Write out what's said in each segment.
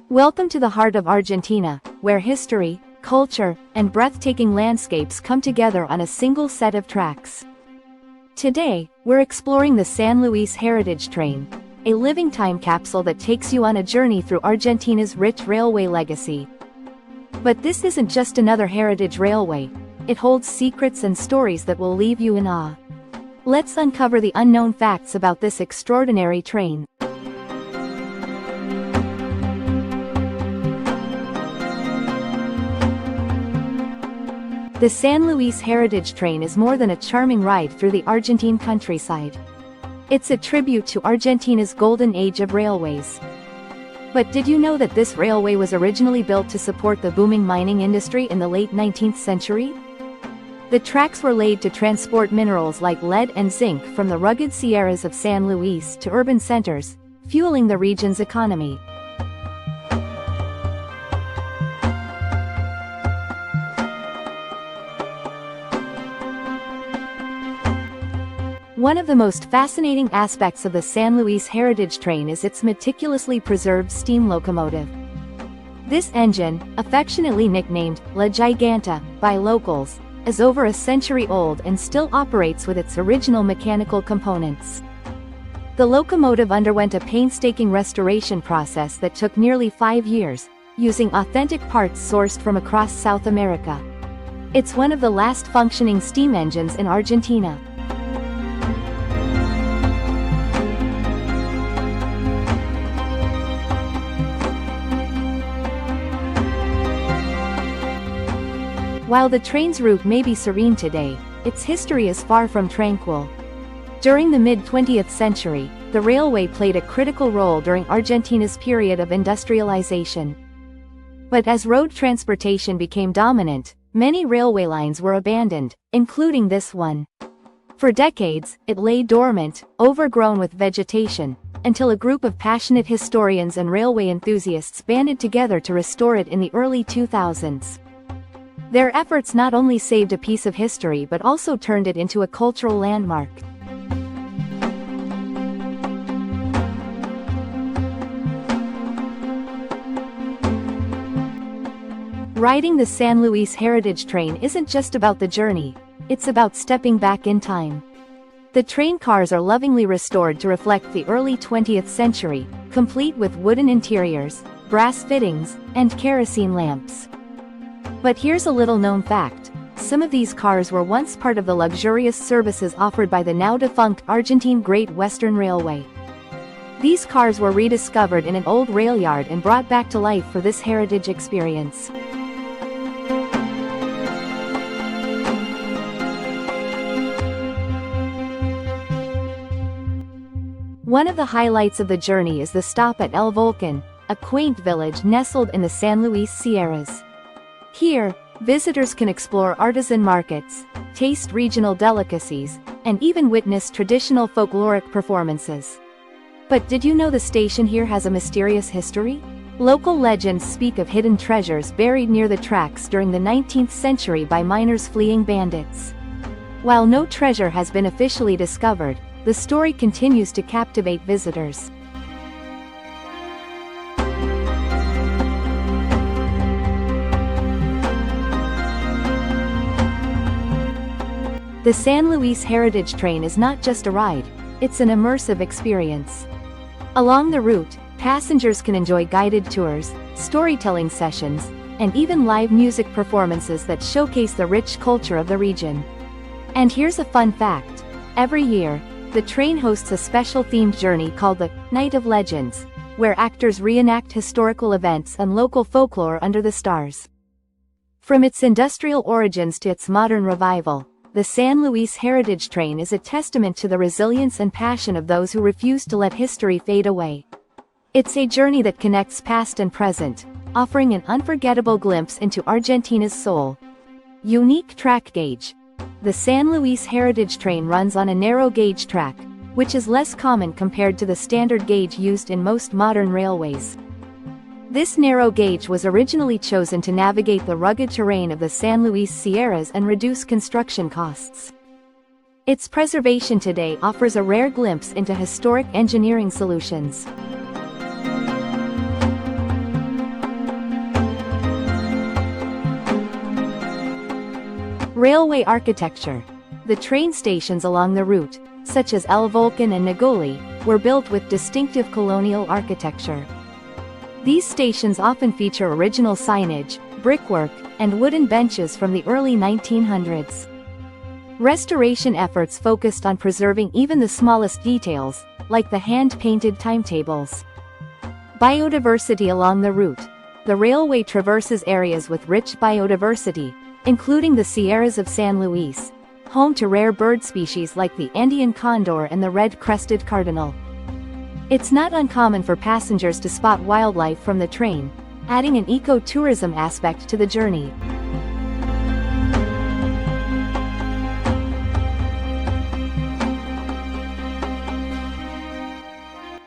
Welcome to the heart of Argentina, where history, culture, and breathtaking landscapes come together on a single set of tracks. Today, we're exploring the San Luis Heritage Train, a living time capsule that takes you on a journey through Argentina's rich railway legacy. But this isn't just another heritage railway, it holds secrets and stories that will leave you in awe. Let's uncover the unknown facts about this extraordinary train. The San Luis Heritage Train is more than a charming ride through the Argentine countryside. It's a tribute to Argentina's golden age of railways. But did you know that this railway was originally built to support the booming mining industry in the late 19th century? The tracks were laid to transport minerals like lead and zinc from the rugged Sierras of San Luis to urban centers, fueling the region's economy. One of the most fascinating aspects of the San Luis Heritage Train is its meticulously preserved steam locomotive. This engine, affectionately nicknamed La Giganta by locals, is over a century old and still operates with its original mechanical components. The locomotive underwent a painstaking restoration process that took nearly 5 years, using authentic parts sourced from across South America. It's one of the last functioning steam engines in Argentina. While the train's route may be serene today, its history is far from tranquil. During the mid-20th century, the railway played a critical role during Argentina's period of industrialization. But as road transportation became dominant, many railway lines were abandoned, including this one. For decades, it lay dormant, overgrown with vegetation, until a group of passionate historians and railway enthusiasts banded together to restore it in the early 2000s. Their efforts not only saved a piece of history but also turned it into a cultural landmark. Riding the San Luis Heritage Train isn't just about the journey, it's about stepping back in time. The train cars are lovingly restored to reflect the early 20th century, complete with wooden interiors, brass fittings, and kerosene lamps. But here's a little-known fact: some of these cars were once part of the luxurious services offered by the now-defunct Argentine Great Western Railway. These cars were rediscovered in an old rail yard and brought back to life for this heritage experience. One of the highlights of the journey is the stop at El Volcan, a quaint village nestled in the San Luis Sierras. Here, visitors can explore artisan markets, taste regional delicacies, and even witness traditional folkloric performances. But did you know the station here has a mysterious history? Local legends speak of hidden treasures buried near the tracks during the 19th century by miners fleeing bandits. While no treasure has been officially discovered, the story continues to captivate visitors. The San Luis Heritage Train is not just a ride, it's an immersive experience. Along the route, passengers can enjoy guided tours, storytelling sessions, and even live music performances that showcase the rich culture of the region. And here's a fun fact: every year, the train hosts a special themed journey called the Night of Legends, where actors reenact historical events and local folklore under the stars. From its industrial origins to its modern revival, the San Luis Heritage Train is a testament to the resilience and passion of those who refuse to let history fade away. It's a journey that connects past and present, offering an unforgettable glimpse into Argentina's soul. Unique track gauge. The San Luis Heritage Train runs on a narrow gauge track, which is less common compared to the standard gauge used in most modern railways. This narrow gauge was originally chosen to navigate the rugged terrain of the San Luis Sierras and reduce construction costs. Its preservation today offers a rare glimpse into historic engineering solutions. Railway architecture. The train stations along the route, such as El Volcan and Nagoli, were built with distinctive colonial architecture. These stations often feature original signage, brickwork, and wooden benches from the early 1900s. Restoration efforts focused on preserving even the smallest details, like the hand-painted timetables. Biodiversity along the route. The railway traverses areas with rich biodiversity, including the Sierras of San Luis, home to rare bird species like the Andean condor and the red-crested cardinal. It's not uncommon for passengers to spot wildlife from the train, adding an eco-tourism aspect to the journey.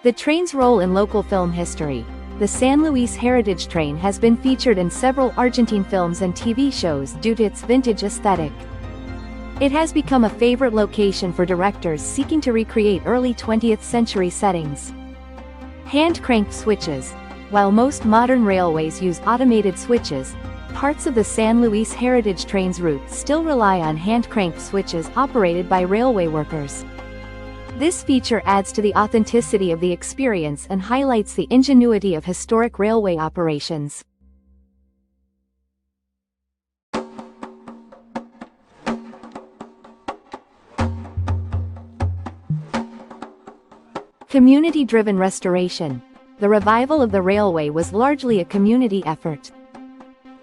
The train's role in local film history. The San Luis Heritage Train has been featured in several Argentine films and TV shows due to its vintage aesthetic. It has become a favorite location for directors seeking to recreate early 20th century settings. Hand-cranked switches. While most modern railways use automated switches, parts of the San Luis Heritage Train's route still rely on hand-cranked switches operated by railway workers. This feature adds to the authenticity of the experience and highlights the ingenuity of historic railway operations. Community-driven restoration. The revival of the railway was largely a community effort.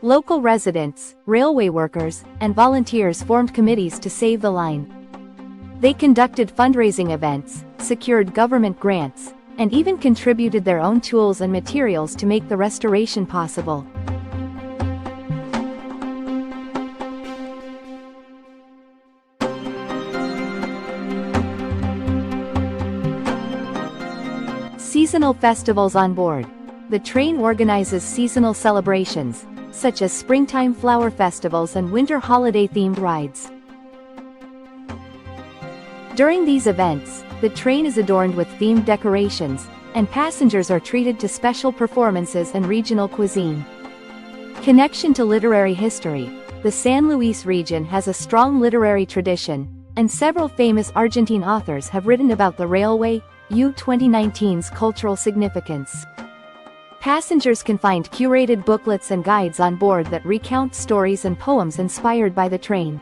Local residents, railway workers, and volunteers formed committees to save the line. They conducted fundraising events, secured government grants, and even contributed their own tools and materials to make the restoration possible. Seasonal festivals on board. The train organizes seasonal celebrations, such as springtime flower festivals and winter holiday-themed rides. During these events, the train is adorned with themed decorations, and passengers are treated to special performances and regional cuisine. Connection to literary history. The San Luis region has a strong literary tradition, and several famous Argentine authors have written about the railway, 2019's cultural significance. Passengers can find curated booklets and guides on board that recount stories and poems inspired by the train.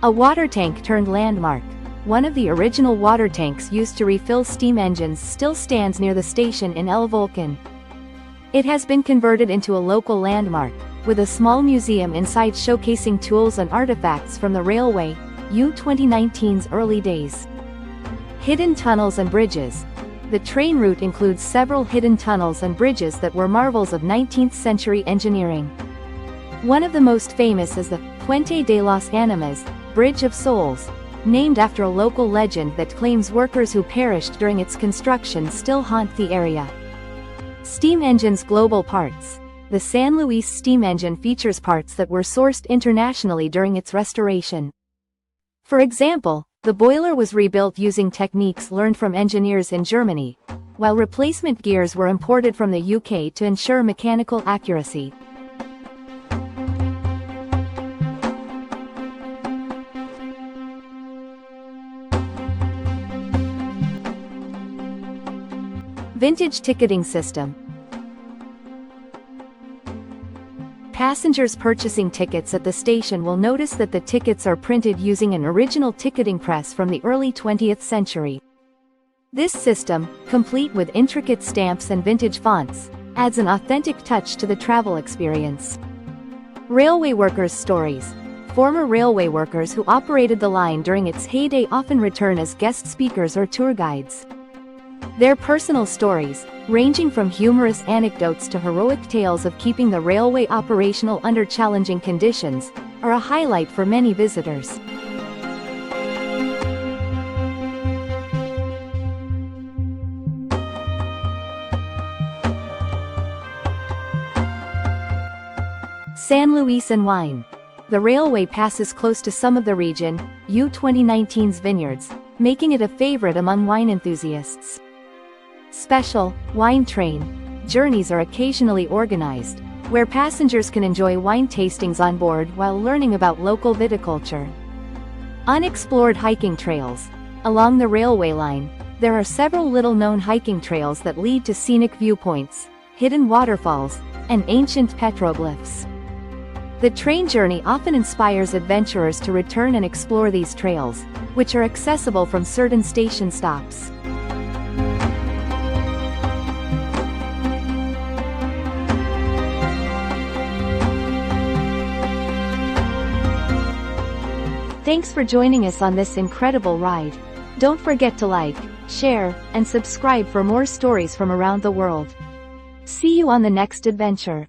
A water tank turned landmark. One of the original water tanks used to refill steam engines still stands near the station in El Volcan. It has been converted into a local landmark, with a small museum inside showcasing tools and artifacts from the railway, 2019's early days. Hidden tunnels and bridges. The train route includes several hidden tunnels and bridges that were marvels of 19th century engineering. One of the most famous is the Puente de las Animas, Bridge of Souls, named after a local legend that claims workers who perished during its construction still haunt the area. Steam engines global parts. The San Luis steam engine features parts that were sourced internationally during its restoration. For example, the boiler was rebuilt using techniques learned from engineers in Germany, while replacement gears were imported from the UK to ensure mechanical accuracy. Vintage ticketing system. Passengers purchasing tickets at the station will notice that the tickets are printed using an original ticketing press from the early 20th century. This system, complete with intricate stamps and vintage fonts, adds an authentic touch to the travel experience. Railway workers' stories. Former railway workers who operated the line during its heyday often return as guest speakers or tour guides. Their personal stories, ranging from humorous anecdotes to heroic tales of keeping the railway operational under challenging conditions, are a highlight for many visitors. San Luis and wine. The railway passes close to some of the region, 2019's vineyards, making it a favorite among wine enthusiasts. Special, wine train journeys are occasionally organized, where passengers can enjoy wine tastings on board while learning about local viticulture. Unexplored hiking trails. Along the railway line, there are several little-known hiking trails that lead to scenic viewpoints, hidden waterfalls, and ancient petroglyphs. The train journey often inspires adventurers to return and explore these trails, which are accessible from certain station stops. Thanks for joining us on this incredible ride. Don't forget to like, share, and subscribe for more stories from around the world. See you on the next adventure.